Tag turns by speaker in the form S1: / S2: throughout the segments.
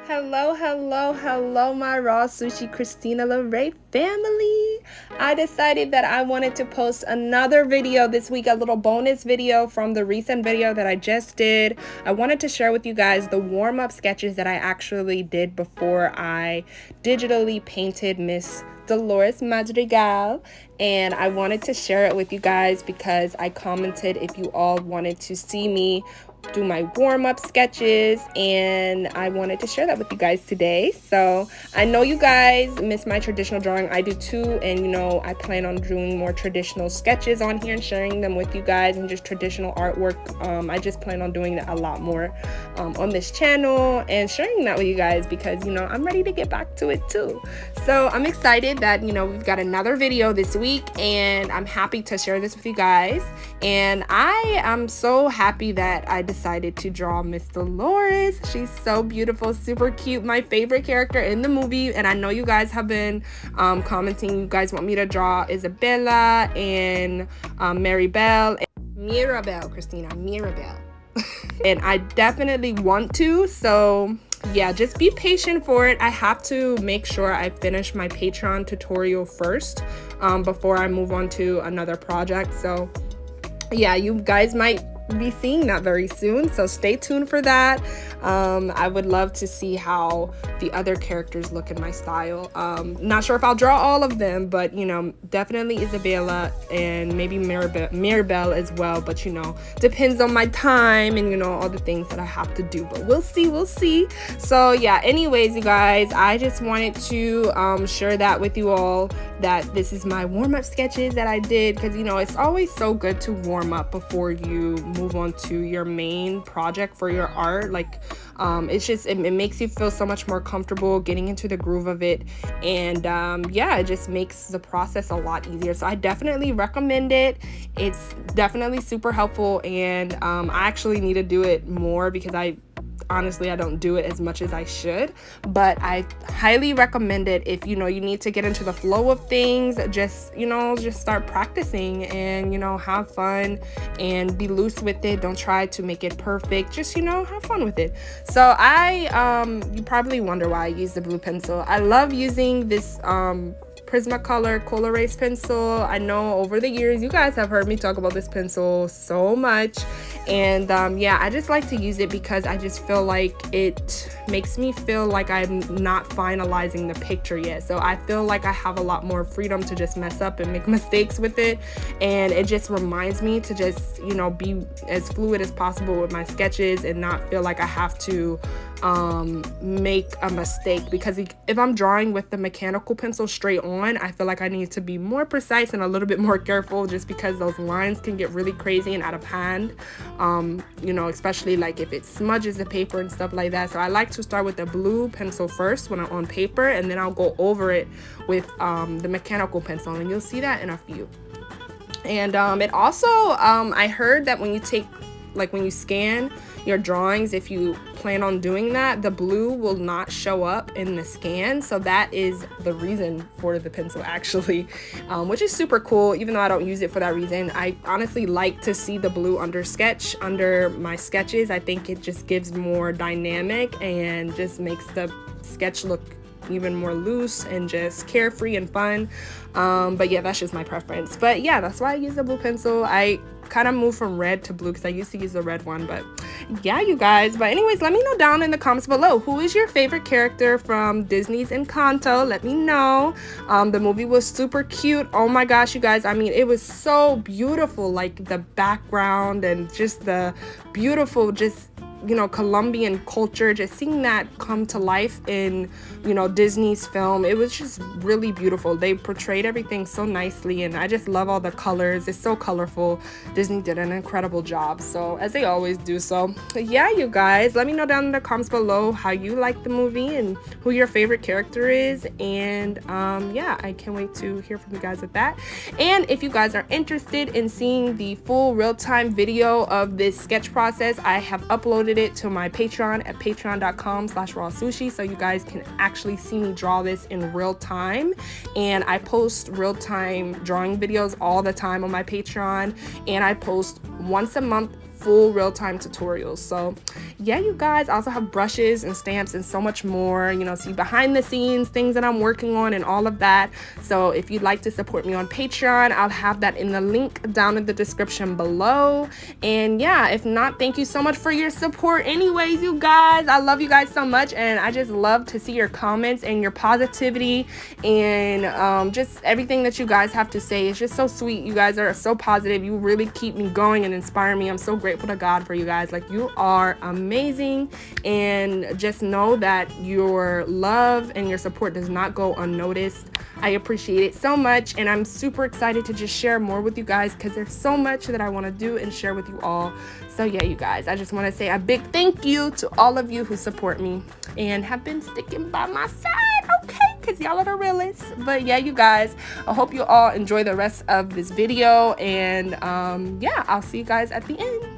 S1: Hello, my Rawsueshii Christina Lorre family. I decided that I wanted to post another video this week, a little bonus video from the recent video that I just did. I wanted to share with you guys the warm-up sketches that I actually did before I digitally painted Miss Dolores Madrigal, and I wanted to share it with you guys because I commented if you all wanted to see me do my warm-up sketches, and I wanted to share that with you guys today. So I know you guys miss my traditional drawing. I do too, and you know, I plan on doing more traditional sketches on here and sharing them with you guys, and just traditional artwork. I just plan on doing that a lot more on this channel and sharing that with you guys because, you know, I'm ready to get back to it too. So I'm excited that, you know, we've got another video this week, and I'm happy to share this with you guys. And I am so happy that I decided to draw Miss Dolores. She's so beautiful, super cute, my favorite character in the movie. And I know you guys have been commenting, you guys want me to draw Isabella and Mirabel, Christina, Mirabel. And I definitely want to, so yeah, just be patient for it. I have to make sure I finish my Patreon tutorial first before I move on to another project. So yeah, you guys might be seeing that very soon, so stay tuned for that. I would love to see how the other characters look in my style. Not sure if I'll draw all of them, but you know, definitely Isabella and maybe Mirabel as well, but you know, depends on my time and you know, all the things that I have to do, but we'll see. So yeah, anyways, you guys, I just wanted to share that with you all, that this is my warm-up sketches that I did, because you know, it's always so good to warm up before you move on to your main project for your art. Like it's just, it makes you feel so much more comfortable getting into the groove of it, and yeah, it just makes the process a lot easier. So I definitely recommend it. It's definitely super helpful, and I actually need to do it more because honestly, I don't do it as much as I should, but I highly recommend it. If you know, you need to get into the flow of things, just, you know, just start practicing and, you know, have fun and be loose with it. Don't try to make it perfect, just, you know, have fun with it. So you probably wonder why I use the blue pencil. I love using this Prismacolor Colorase pencil. I know over the years you guys have heard me talk about this pencil so much, and yeah, I just like to use it because I just feel like it makes me feel like I'm not finalizing the picture yet. So I feel like I have a lot more freedom to just mess up and make mistakes with it, and it just reminds me to just, you know, be as fluid as possible with my sketches and not feel like I have to make a mistake, because if I'm drawing with the mechanical pencil straight on, I feel like I need to be more precise and a little bit more careful, just because those lines can get really crazy and out of hand, you know, especially like if it smudges the paper and stuff like that. So I like to start with the blue pencil first when I'm on paper, and then I'll go over it with the mechanical pencil, and you'll see that in a few. And it also, I heard that when you scan your drawings, if you plan on doing that, the blue will not show up in the scan. So that is the reason for the pencil, actually, which is super cool. Even though I don't use it for that reason, I honestly like to see the blue under my sketches. I think it just gives more dynamic and just makes the sketch look even more loose and just carefree and fun. But yeah, that's just my preference. But yeah, that's why I use the blue pencil. I kind of moved from red to blue because I used to use the red one, but yeah, you guys. But anyways, let me know down in the comments below, who is your favorite character from Disney's Encanto? Let me know. The movie was super cute. Oh my gosh, you guys, I mean, it was so beautiful, like the background and just the beautiful, just, you know, Colombian culture, just seeing that come to life in, you know, Disney's film. It was just really beautiful. They portrayed everything so nicely, and I just love all the colors. It's so colorful. Disney did an incredible job, so as they always do. So yeah, you guys, let me know down in the comments below how you like the movie and who your favorite character is, and yeah, I can't wait to hear from you guys with that. And if you guys are interested in seeing the full real-time video of this sketch process, I have uploaded it to my Patreon at patreon.com/Rawsueshii, so you guys can actually see me draw this in real time. And I post real-time drawing videos all the time on my Patreon, and I post once a month full real-time tutorials. So yeah, you guys, I also have brushes and stamps and so much more, you know, see behind the scenes things that I'm working on and all of that. So if you'd like to support me on Patreon, I'll have that in the link down in the description below. And yeah, if not, thank you so much for your support anyways, you guys. I love you guys so much, and I just love to see your comments and your positivity and just everything that you guys have to say. It's just so sweet. You guys are so positive. You really keep me going and inspire me. I'm so grateful to God for you guys. Like, you are amazing, and just know that your love and your support does not go unnoticed. I appreciate it so much, and I'm super excited to just share more with you guys because there's so much that I want to do and share with you all. So yeah, you guys, I just want to say a big thank you to all of you who support me and have been sticking by my side, okay? Because y'all are the realest. But yeah, you guys, I hope you all enjoy the rest of this video, and yeah, I'll see you guys at the end.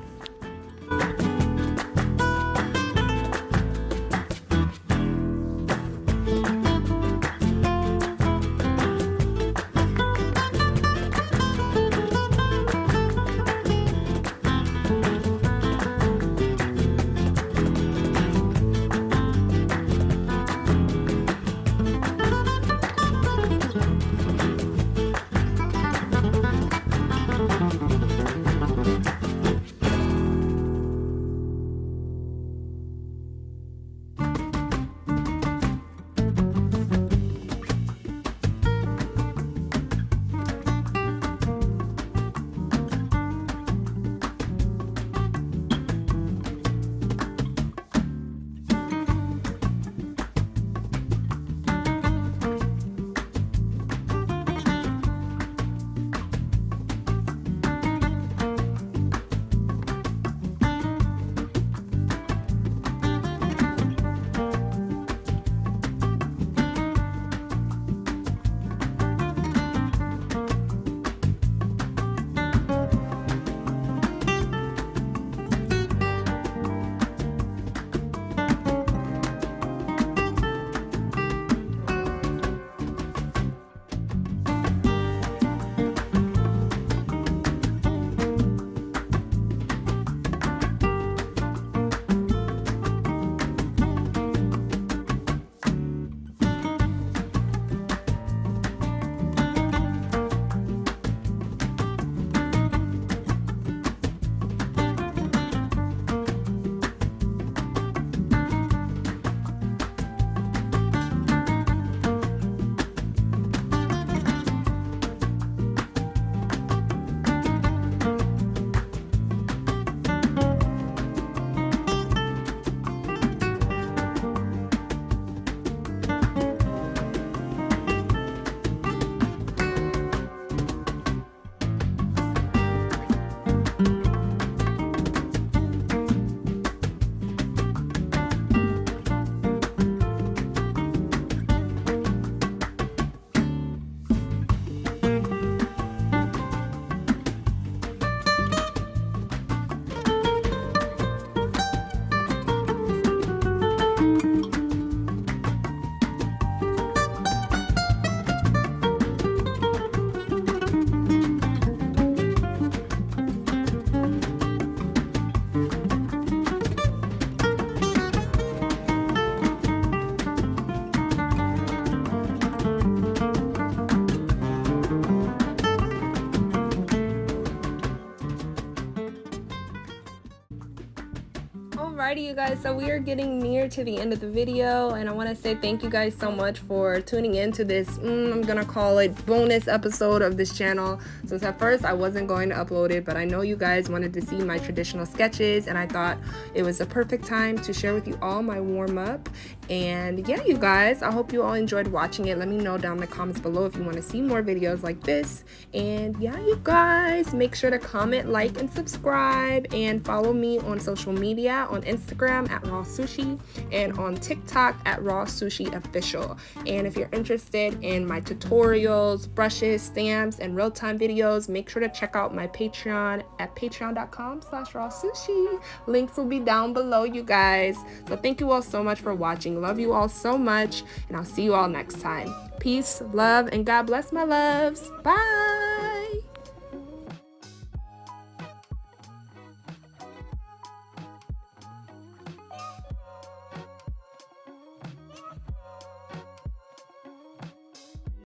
S1: Alrighty, you guys, so we are getting near to the end of the video, and I want to say thank you guys so much for tuning in to this, I'm gonna call it bonus episode of this channel, since at first I wasn't going to upload it, but I know you guys wanted to see my traditional sketches, and I thought it was the perfect time to share with you all my warm-up. And yeah, you guys, I hope you all enjoyed watching it. Let me know down in the comments below if you want to see more videos like this. And yeah, you guys, make sure to comment, like, and subscribe, and follow me on social media, on Instagram at Rawsueshii, and on TikTok at Rawsueshii Official. And if you're interested in my tutorials, brushes, stamps, and real-time videos, make sure to check out my Patreon at patreon.com/Rawsueshii. Links will be down below, you guys. So thank you all so much for watching. Love you all so much, and I'll see you all next time. Peace, love, and God bless, my loves. Bye.